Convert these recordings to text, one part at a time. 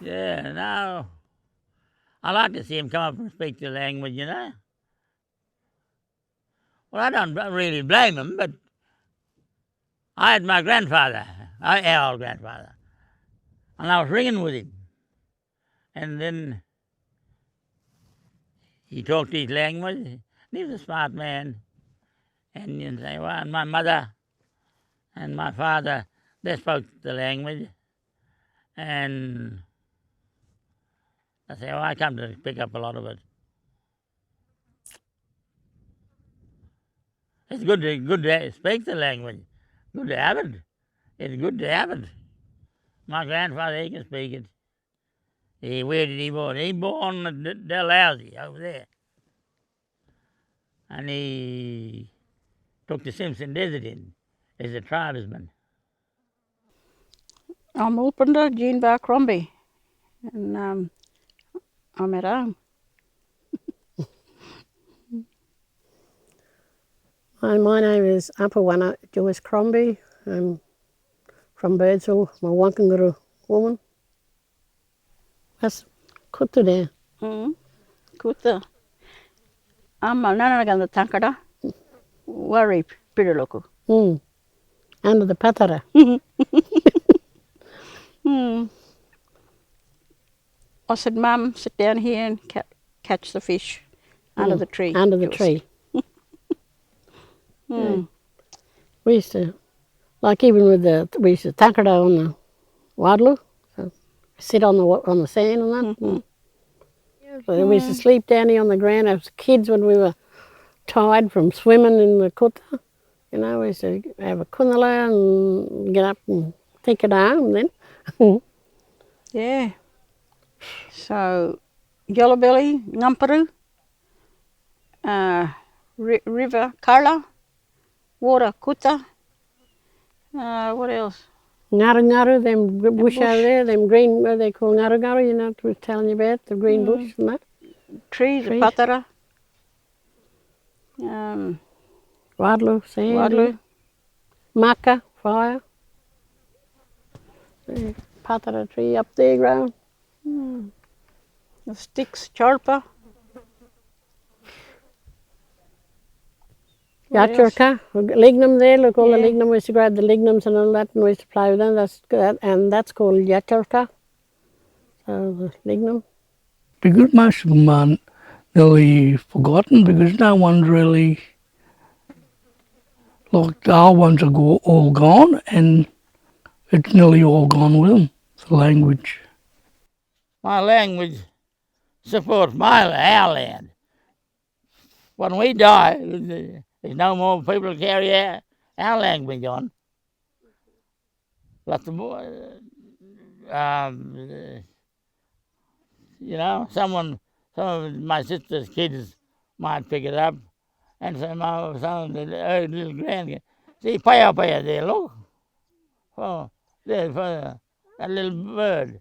Yeah, no. I like to see him come up and speak the language, you know. Well, I don't really blame him, but I had my grandfather, our old grandfather, and I was ringing with him. And then he talked his language, and he was a smart man. And you say, well, and my mother and my father, they spoke the language. And I say, I come to pick up a lot of it. It's good to speak the language, good to have it. It's good to have it. My grandfather, he can speak it. Where did he born? He born at Dalhousie over there. And he took the Simpson Desert in as a tribesman. I'm Ulpinda, Jean Bar Crombie, and I'm at home. My name is Untitled Chapter Crombie. I'm from Birdsville. I'm a Wangkangurru woman. That's kutta there. Kuta. I'm a nanaganda tankada. Worry, piriloku. Under the patara. I said, Mum, sit down here and catch the fish under the tree. Under the tree. We used to, like even with we used to tankada on the wadlu, so sit on the sand and that. So we used to sleep down here on the ground as kids when we were tired from swimming in the kutta. You know, we used to have a kunala and get up and take it home then. Yeah. So, yellow belly, ngampurru, river karla, water kuta. What else? Ngaru, them bush over there, them green, what they call ngaru, you know what I was telling you about, the green bush and that. Trees. Patara. Wadlu, sand. Wadlu. Maka, fire. Patara tree up there growing. The sticks, tyalpa. Yachurka, lignum there, look, all the lignum, we used to grab the lignums and all that, and we used to play with them, and that's called yachurka, so the lignum. Because most of them are nearly forgotten, because no one's really, like the old ones are all gone, and it's nearly all gone with them, the language. My language supports our land. When we die, there's no more people to carry our language on. Lots of more, you know, some of my sister's kids might pick it up, and some of the little grandkids. See, paya-paya there, look. Oh, there's a little bird.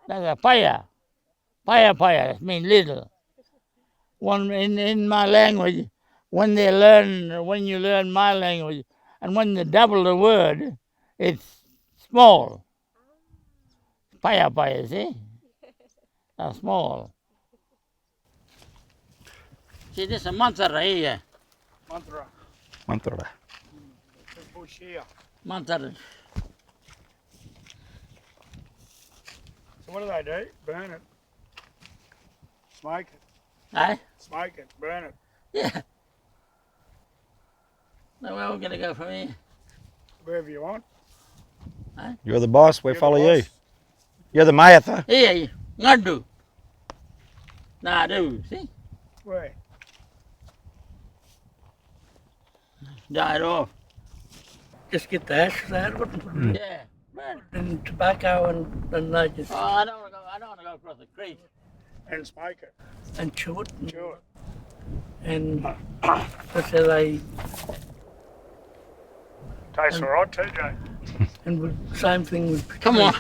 That's a paya. Paya-paya means little. One in my language, when you learn my language, and when you double the word, it's small. Paya-paya, see? That's small. See, this is a mantra here. Mantra. Mantra. So what do they do? Burn it. Smoke it. Eh? Smoke it. Burn it. Yeah. Now where are we going to go from here? Wherever you want. Eh? You're the boss, we You're follow the you. boss. You're the mayor. Here, ngadu. Nadu, see? Where? Died off. Just get the ashes out of it and put it Yeah. Burn. in tobacco and they just, Oh, I don't want to go across the creek. And smoke it. and chew it. Chew it. And that's how they, Tastes alright too, Jay. and same thing with. Come on.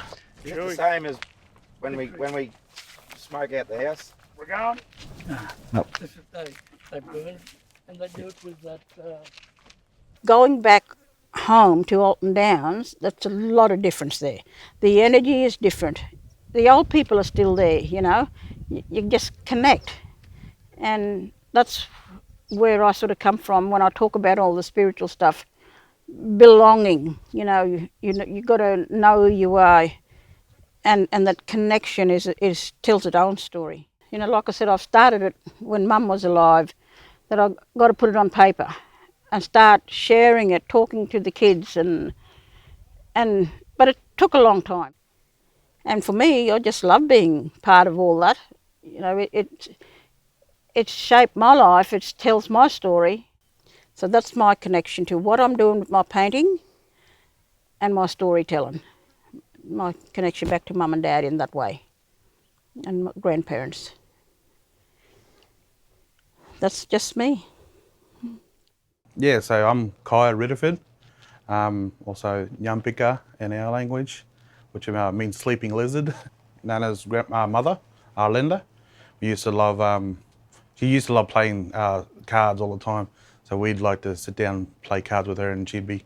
Is it the same as when we smoke out the house? We're going? This is they burn it, and they do it with that. Going back home to Alton Downs, that's a lot of difference there. The energy is different. the old people are still there, you know. You just connect. And that's where I sort of come from when I talk about all the spiritual stuff. Belonging, you know, you got to know who you are, and that connection is tells its own story. You know, like I said, I've started it when Mum was alive, that I've got to put it on paper and start sharing it, talking to the kids, but it took a long time. And for me, I just love being part of all that. You know, it's shaped my life. It tells my story. So that's my connection to what I'm doing with my painting and my storytelling. My connection back to Mum and Dad in that way, and my grandparents. That's just me. Yeah, so I'm Kaya Ridderford, also ngampurru in our language, which means sleeping lizard. Nana's mother, Linda, she used to love playing cards all the time. So we'd like to sit down and play cards with her, and she'd be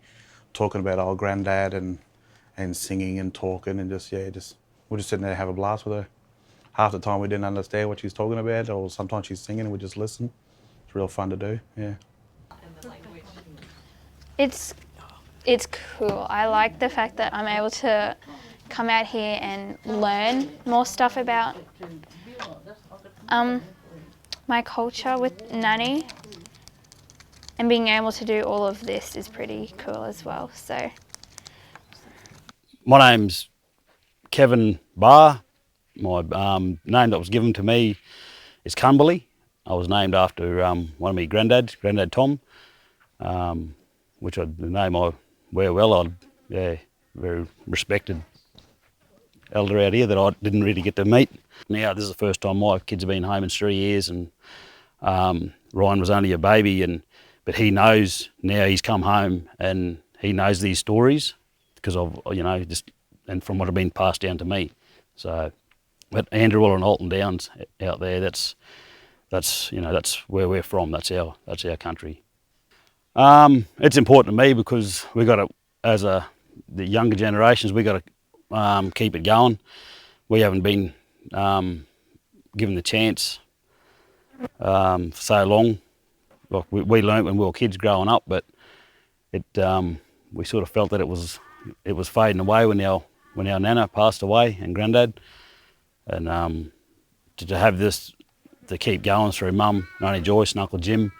talking about our granddad and singing and talking, and we're just sitting there and have a blast with her. Half the time we didn't understand what she's talking about, or sometimes she's singing and we just listen. It's real fun to do, yeah. It's cool. I like the fact that I'm able to come out here and learn more stuff about my culture with Nanny, and being able to do all of this is pretty cool as well. So, my name's Kevin Barr. My name that was given to me is Cumberley. I was named after one of my granddads, Grandad Tom, which the name I wear well. Very respected elder out here that I didn't really get to meet. Now this is the first time my kids have been home in 3 years, and Ryan was only a baby, but he knows now. He's come home and he knows these stories because of and from what have been passed down to me. So, but Andrew and Alton Downs out there, that's where we're from. That's our country. It's important to me because we got to, the younger generations, we got to keep it going. We haven't been given the chance for so long. Like we learnt when we were kids growing up, but we sort of felt that it was fading away when our Nana passed away and Grandad, and to have this to keep going through Mum and Auntie Joyce and Uncle Jim,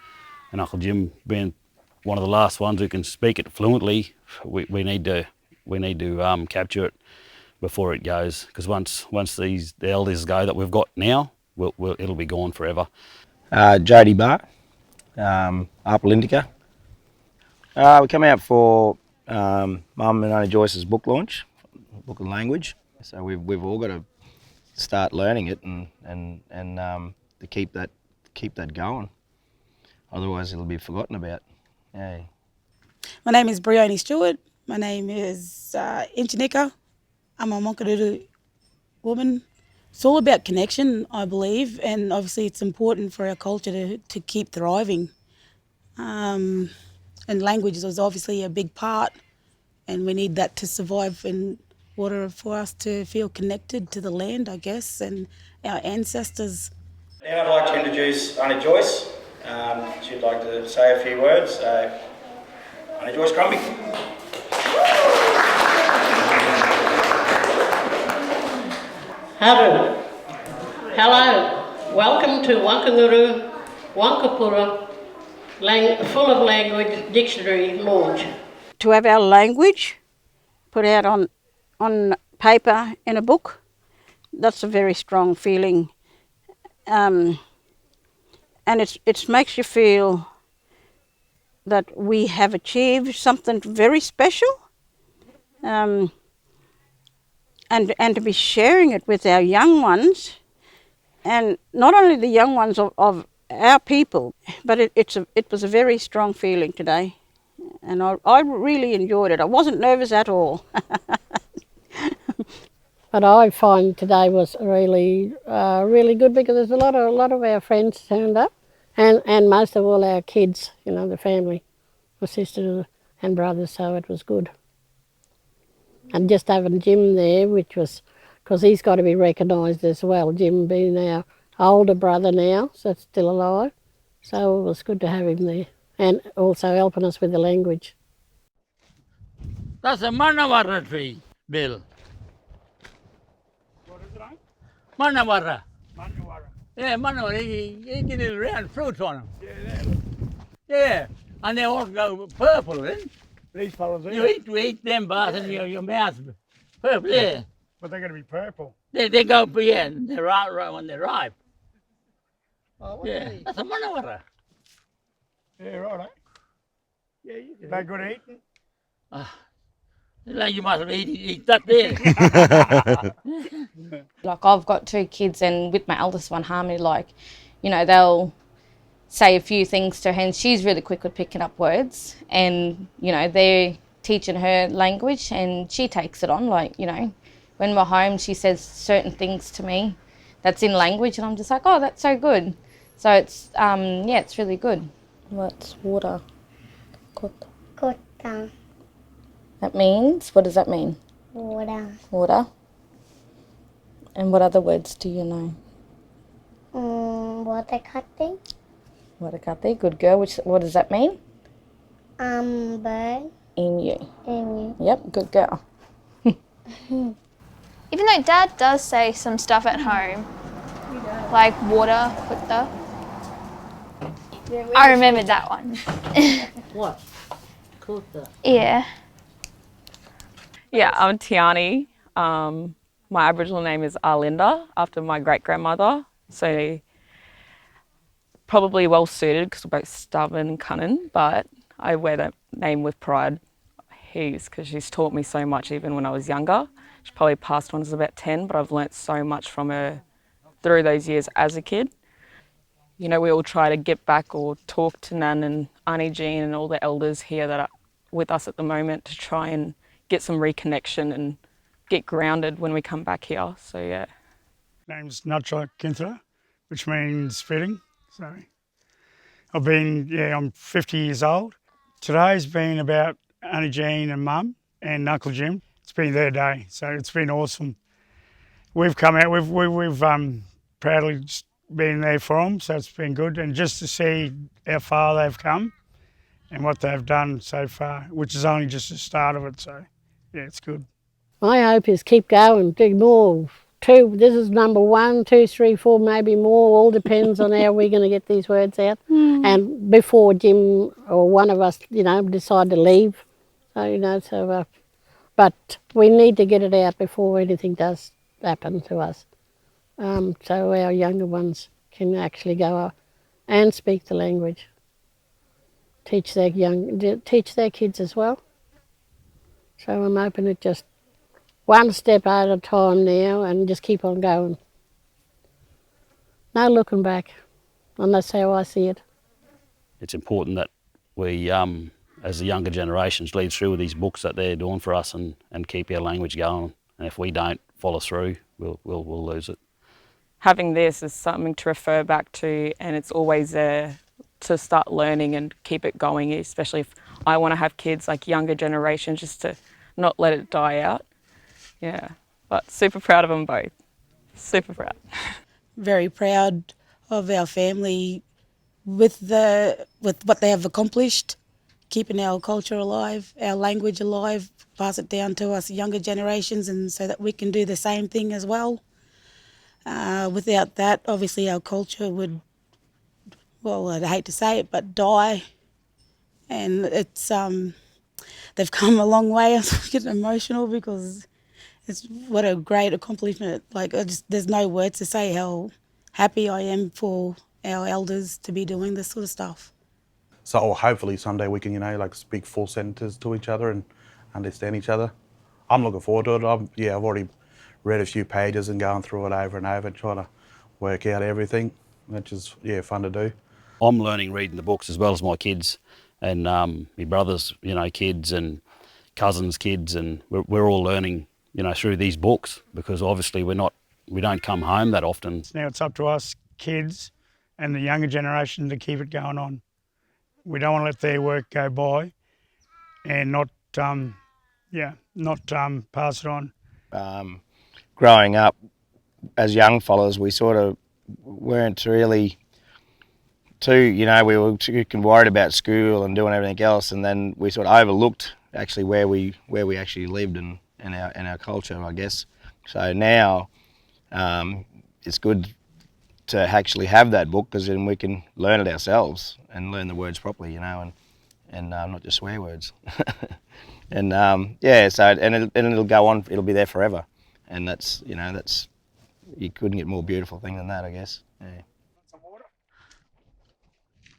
and Uncle Jim being one of the last ones who can speak it fluently, we need to capture it before it goes, because once the elders go that we've got now, it'll be gone forever. Jody Barr, Apple Indica. We come out for Mum and Auntie Joyce's book launch, book and language. So we've all got to start learning it and to keep that going. Otherwise, it'll be forgotten about. Yeah. My name is Brioni Stewart. My name is Inchinika. I'm a Wangkangurru woman. It's all about connection, I believe, and obviously it's important for our culture to keep thriving. And language is obviously a big part, and we need that to survive in order for us to feel connected to the land, I guess, and our ancestors. Now I'd like to introduce Auntie Joyce. She'd like to say a few words. Auntie Joyce Crombie. Hello, welcome to Wangkangurru, Wangkangurru, full of language dictionary launch. To have our language put out on paper in a book, that's a very strong feeling, and it makes you feel that we have achieved something very special, and to be sharing it with our young ones, and not only the young ones of our people, but it was a very strong feeling today, and I really enjoyed it. I wasn't nervous at all. But I find today was really good, because there's a lot of our friends turned up, and most of all our kids, the family, my sisters and brothers, so it was good. And just having Jim there, which was because he's got to be recognised as well. Jim being our older brother now, so still alive. So it was good to have him there, and also helping us with the language. That's a manawara tree, Bill. What is it, eh? Manawara. Manawara. Yeah, manawara. He get little round fruits on them. Yeah, there. Yeah, and they all go purple then. These fellas here. You eat them bars and your mouth purple, yeah. But they're going to be purple. They go, yeah, they're right when they're ripe. Oh, Yeah, that's a manawara. Yeah, right, eh? Yeah, you can. They're good eating. Like you must eat that there. Like I've got 2 kids, and with my eldest one, Harmony, like, you know, they'll say a few things to her, and she's really quick with picking up words, and, you know, they're teaching her language and she takes it on. Like, you know, when we're home, she says certain things to me that's in language, and I'm just like, oh, that's so good. So it's, yeah, it's really good. What's water? Kota. Kota. That means, what does that mean? Water. Water. And what other words do you know? Water cutting. Water kate, good girl. What does that mean? Bird. Inyu. Emu. Yep, good girl. Even though Dad does say some stuff at home, like water, kutta, I remember that one. What? Kota. Yeah. Yeah, I'm Tiani. My Aboriginal name is Arlinda, after my great-grandmother. So probably well suited because we're both stubborn and cunning, but I wear that name with pride, heaps, because she's taught me so much even when I was younger. She probably passed when I was about 10, but I've learnt so much from her through those years as a kid. You know, we all try to get back or talk to Nan and Auntie Jean and all the elders here that are with us at the moment to try and get some reconnection and get grounded when we come back here. So, yeah. Name's Nacha Kinthra, which means feeding. So I'm 50 years old. Today's been about Auntie Jean and Mum and Uncle Jim. It's been their day, so it's been awesome. We've come out, we've proudly been there for them, so it's been good. And just to see how far they've come and what they've done so far, which is only just the start of it, so yeah, it's good. My hope is keep going, do more. 2, this is number 1, 2, 3, 4, maybe more. All depends on how we're going to get these words out. And before Jim or one of us, you know, decide to leave. So, you know, but we need to get it out before anything does happen to us. So our younger ones can actually go and speak the language. Teach their kids as well. So I'm hoping it just one step at a time now and just keep on going. No looking back, and that's how I see it. It's important that we, as the younger generations, lead through with these books that they're doing for us and keep our language going. And if we don't follow through, we'll lose it. Having this is something to refer back to, and it's always there to start learning and keep it going, especially if I want to have kids like younger generations, just to not let it die out. Yeah, but super proud of them both. Super proud. Very proud of our family with what they have accomplished, keeping our culture alive, our language alive, pass it down to us younger generations, and so that we can do the same thing as well. Without that, obviously our culture would, well, I'd hate to say it, but die. And it's they've come a long way. I'm getting emotional because it's what a great accomplishment. Like, there's no words to say how happy I am for our elders to be doing this sort of stuff. So hopefully someday we can, you know, like speak full sentences to each other and understand each other. I'm looking forward to it. I've already read a few pages and going through it over and over and trying to work out everything, which is, yeah, fun to do. I'm learning reading the books as well as my kids and my brother's, you know, kids and cousins' kids, and we're all learning, you know, through these books, because obviously we don't come home that often. Now it's up to us kids and the younger generation to keep it going on. We don't want to let their work go by and not pass it on. growing up as young fellas, we sort of weren't really too, we were too worried about school and doing everything else, and then we sort of overlooked actually where we actually lived and our culture, I guess. So now it's good to actually have that book, because then we can learn it ourselves and learn the words properly, and not just swear words. And it'll go on. It'll be there forever, and that's you couldn't get more beautiful thing than that, I guess. Yeah.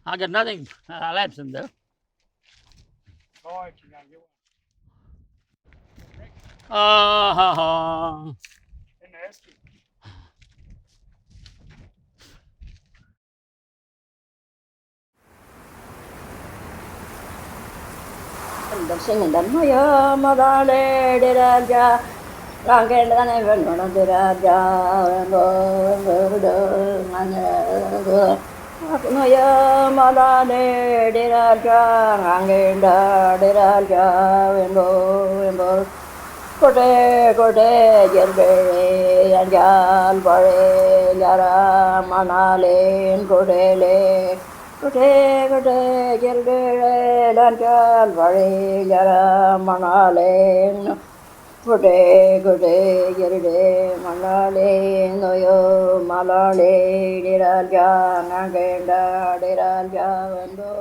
I got nothing absent though. Oh, They're singing that Maya Madale de Raja, Rangan even one of the Raja, and Maya Madale de Raja, Rangan de Raja, and Kote Kote Yerbere, and Jan Bare, Yara Manale, Kotele. Kote kote yerbere lanjal vare yara manale kote kote yerde manale noyo malale diralja nagenda diralja vendo